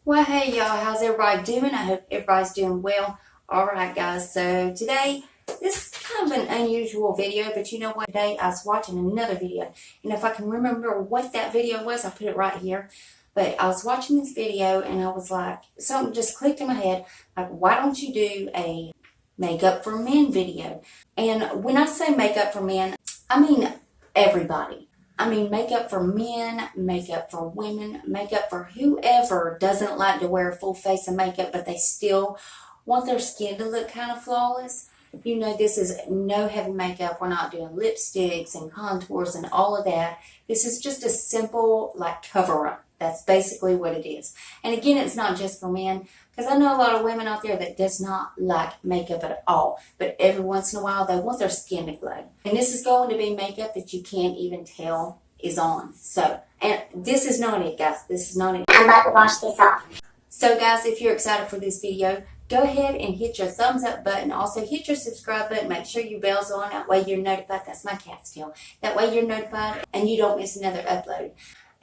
Well, hey y'all, how's everybody doing? I hope everybody's doing well. Alright guys, so today, this is kind of an unusual video, but you know what? Today I was watching another video, and if I can remember what that video was, I'll put it right here. But I was watching this video, and I was like, something just clicked in my head, like, why don't you do a makeup for men video? And when I say makeup for men, I mean everybody. I mean, makeup for men, makeup for women, makeup for whoever doesn't like to wear a full face of makeup, but they still want their skin to look kind of flawless. You know, this is no heavy makeup. We're not doing lipsticks and contours and all of that. This is just a simple, like, cover-up. That's basically what it is. And again, it's not just for men, because I know a lot of women out there that does not like makeup at all. But every once in a while, they want their skin to glow. And this is going to be makeup that you can't even tell is on. So, and this is not it, guys. This is not it. I'm about to wash this off. So, guys, if you're excited for this video, go ahead and hit your thumbs up button. Also, hit your subscribe button. Make sure your bell's on. That way you're notified. That's my cat still. That way you're notified and you don't miss another upload.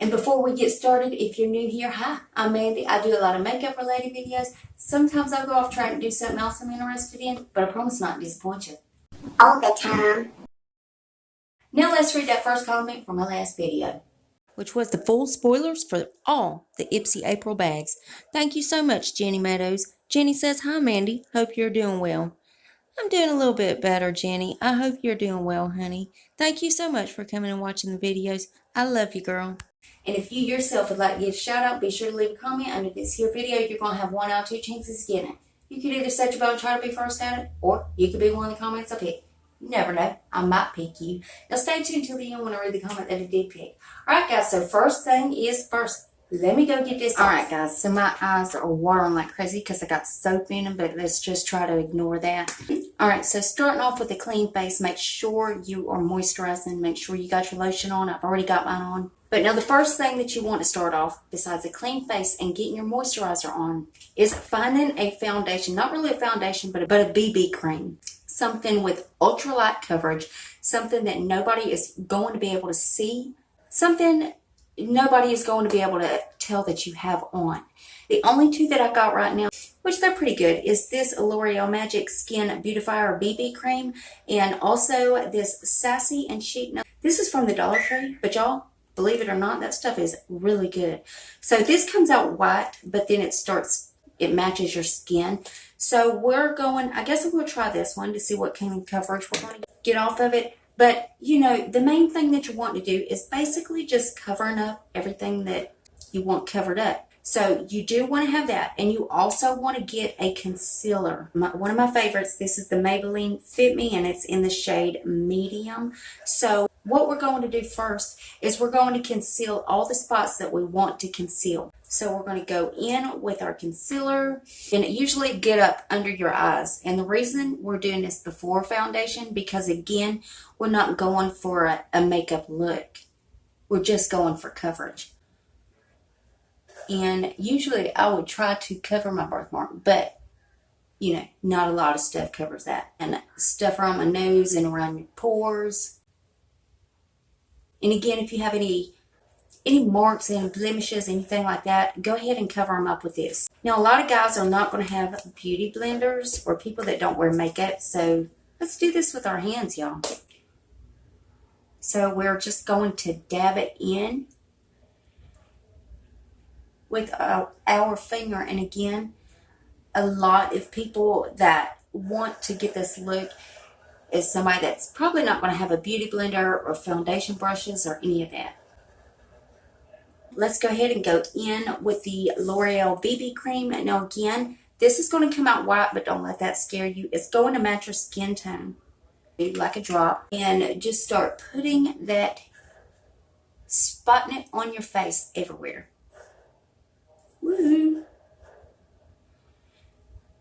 And before we get started, if you're new here, hi, I'm Mandy. I do a lot of makeup related videos. Sometimes I'll go off trying to do something else I'm interested in, but I promise not to disappoint you. All the time. Now let's read that first comment from my last video, which was the full spoilers for all the Ipsy April bags. Thank you so much, Jenny Meadows. Jenny says, hi, Mandy. Hope you're doing well. I'm doing a little bit better, Jenny. I hope you're doing well, honey. Thank you so much for coming and watching the videos. I love you, girl. And if you yourself would like to get a shout out, be sure to leave a comment under this here video. You're going to have 1 out of 2 chances of getting it. You could either set your bow and try to be first at it, or you could be one of the comments I pick. You never know. I might pick you. Now stay tuned till the end when I read the comment that I did pick. Alright guys, so first thing is first. Let me go get this. Alright guys, so my eyes are watering like crazy because I got soap in them, but let's just try to ignore that. Alright, so starting off with a clean face, make sure you are moisturizing. Make sure you got your lotion on. I've already got mine on. But now the first thing that you want to start off, besides a clean face and getting your moisturizer on, is finding a foundation. Not really a foundation, but a BB cream. Something with ultralight coverage. Something that nobody is going to be able to see. Something nobody is going to be able to tell that you have on. The only two that I got right now, which they're pretty good, is this L'Oreal Magic Skin Beautifier BB Cream. And also this Sassy and Chic. Now, this is from the Dollar Tree, but y'all, believe it or not, that stuff is really good. So this comes out white, but then it matches your skin. So we're going, I guess we'll try this one to see what kind of coverage we're going to get off of it. But, you know, the main thing that you want to do is basically just covering up everything that you want covered up. So you do want to have that. And you also want to get a concealer. One of my favorites, this is the Maybelline Fit Me, and it's in the shade Medium. So what we're going to do first is we're going to conceal all the spots that we want to conceal. So we're going to go in with our concealer and usually get up under your eyes. And the reason we're doing this before foundation, because again, we're not going for a makeup look. We're just going for coverage. And usually I would try to cover my birthmark, but you know, not a lot of stuff covers that. And stuff around my nose and around your pores. And again, if you have any marks and blemishes, anything like that, go ahead and cover them up with this. Now, a lot of guys are not going to have beauty blenders or people that don't wear makeup, so let's do this with our hands, y'all. So we're just going to dab it in with our finger. And again, a lot of people that want to get this look is somebody that's probably not going to have a beauty blender or foundation brushes or any of that. Let's go ahead and go in with the L'Oreal BB cream. And now again, this is going to come out white, but don't let that scare you. It's going to match your skin tone. Like a drop. And just start putting that, spotting it on your face everywhere. Woo!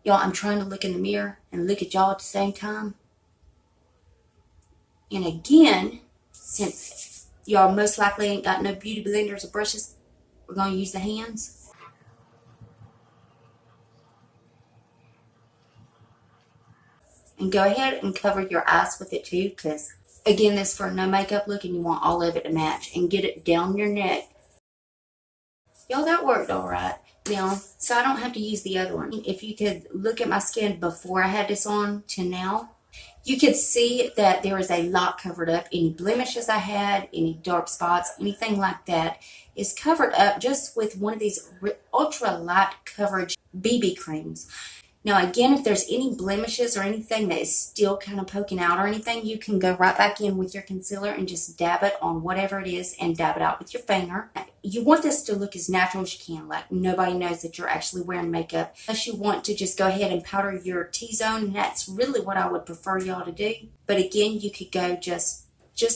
Y'all, I'm trying to look in the mirror and look at y'all at the same time. And again, since y'all most likely ain't got no beauty blenders or brushes, we're going to use the hands. And go ahead and cover your eyes with it too, because again, this is for no makeup look and you want all of it to match. And get it down your neck. Y'all, that worked all right. now, so I don't have to use the other one. If you could look at my skin before I had this on to now, you could see that there is a lot covered up. Any blemishes I had, any dark spots, anything like that is covered up just with one of these ultra light coverage BB creams. Now, again, if there's any blemishes or anything that is still kind of poking out or anything, you can go right back in with your concealer and just dab it on whatever it is and dab it out with your finger. You want this to look as natural as you can, like nobody knows that you're actually wearing makeup. Unless you want to just go ahead and powder your T-zone, and that's really what I would prefer y'all to do. But again, you could go just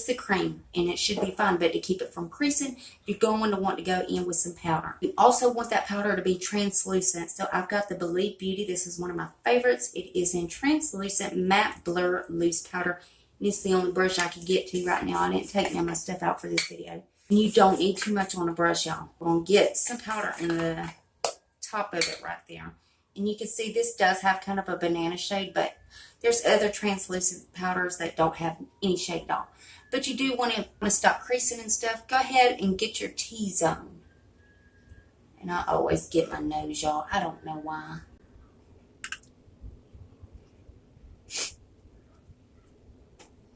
the cream and it should be fine. But to keep it from creasing, you're going to want to go in with some powder. You also want that powder to be translucent. So I've got the Believe Beauty. This is one of my favorites. It is in translucent matte blur loose powder. And it's the only brush I can get to right now. I didn't take none of my stuff out for this video. And you don't need too much on a brush, y'all. We're going to get some powder in the top of it right there. And you can see this does have kind of a banana shade, but there's other translucent powders that don't have any shade at all. But you do want to stop creasing and stuff. Go ahead and get your T-zone. And I always get my nose, y'all. I don't know why.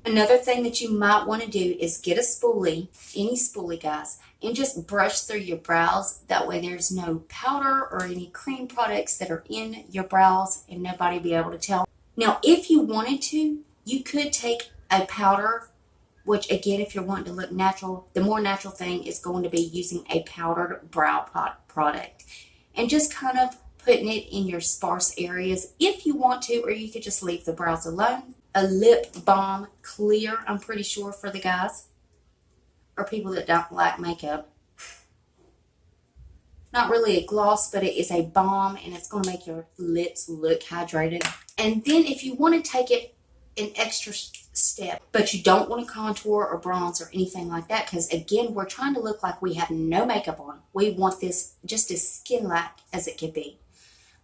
Another thing that you might want to do is get a spoolie, any spoolie, guys, and just brush through your brows. That way there's no powder or any cream products that are in your brows and nobody be able to tell. Now, if you wanted to, you could take a powder, which again, if you're wanting to look natural, the more natural thing is going to be using a powdered brow product and just kind of putting it in your sparse areas if you want to, or you could just leave the brows alone. A lip balm clear, I'm pretty sure, for the guys or people that don't like makeup. Not really a gloss, but it is a balm and it's going to make your lips look hydrated. And then if you want to take it an extra step, but you don't want to contour or bronze or anything like that, because again, we're trying to look like we have no makeup on. We want this just as skin-like as it can be.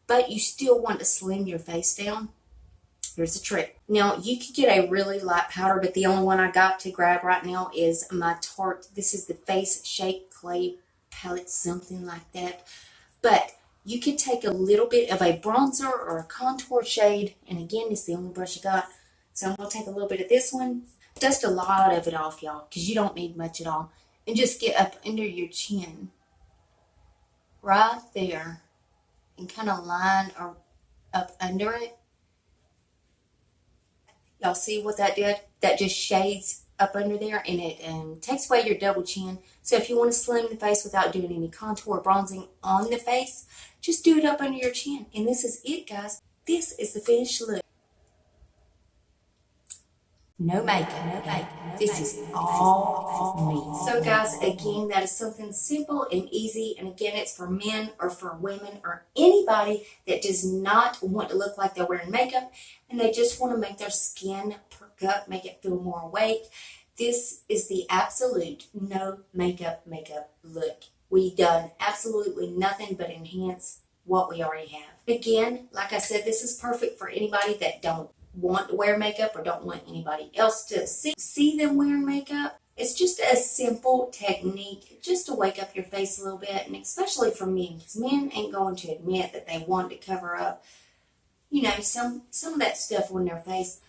But you still want to slim your face down. Here's the trick. Now, you could get a really light powder, but the only one I got to grab right now is my Tarte. This is the Face Shape Clay palette, something like that. But you could take a little bit of a bronzer or a contour shade, and again, it's the only brush I got. So I'm going to take a little bit of this one, dust a lot of it off, y'all, because you don't need much at all, and just get up under your chin, right there, and kind of line or up under it. Y'all see what that did? That just shades up under there, and it takes away your double chin. So if you want to slim the face without doing any contour or bronzing on the face, just do it up under your chin. And this is it, guys. This is the finished look. No makeup. This is all me. So guys, again, that is something simple and easy. And again, it's for men or for women or anybody that does not want to look like they're wearing makeup and they just want to make their skin perk up, make it feel more awake. This is the absolute no makeup look. We've done absolutely nothing but enhance what we already have. Again, like I said, this is perfect for anybody that don't want to wear makeup or don't want anybody else to see them wearing makeup. It's just a simple technique just to wake up your face a little bit, and especially for men, because men ain't going to admit that they want to cover up, you know, some of that stuff on their face,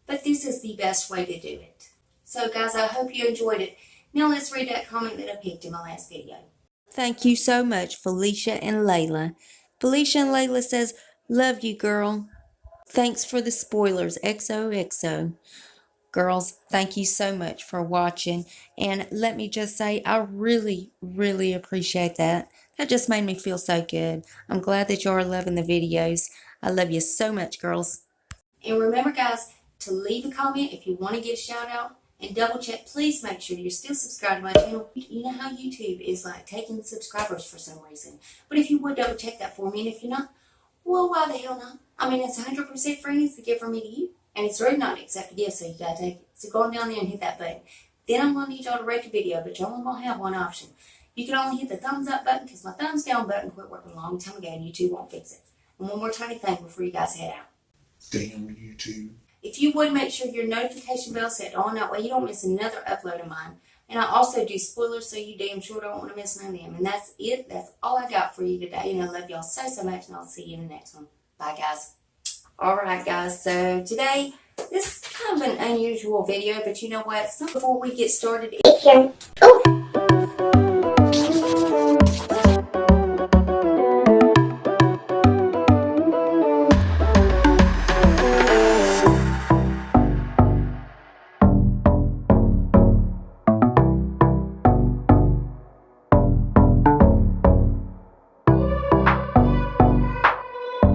but this is the best way to do it. So guys, I hope you enjoyed it. Now let's read that comment that I picked in my last video. Thank you so much, Felicia and Layla. Felicia and Layla says, love you, girl. Thanks for the spoilers, XOXO. Girls, thank you so much for watching. And let me just say, I really, really appreciate that. That just made me feel so good. I'm glad that you are loving the videos. I love you so much, girls. And remember, guys, to leave a comment if you want to get a shout out. And double check, please make sure you're still subscribed to my channel. You know how YouTube is like taking subscribers for some reason. But if you would double check that for me, and if you're not, well, why the hell not? I mean, it's 100% free. It's a gift from me to you. And it's really not accept a gift, so you gotta take it. So go on down there and hit that button. Then I'm gonna need y'all to rate the video, but y'all only gonna have one option. You can only hit the thumbs up button because my thumbs down button quit working a long time ago and YouTube won't fix it. And one more tiny thing before you guys head out. Damn YouTube. If you would make sure your notification bell set on, that way you don't miss another upload of mine. And I also do spoilers, so you damn sure don't want to miss none of them. And that's it. That's all I got for you today. And I love y'all so, so much. And I'll see you in the next one. Bye, guys. Alright, guys. So today, this is kind of an unusual video. But you know what? Before we get started, If you're... Ooh.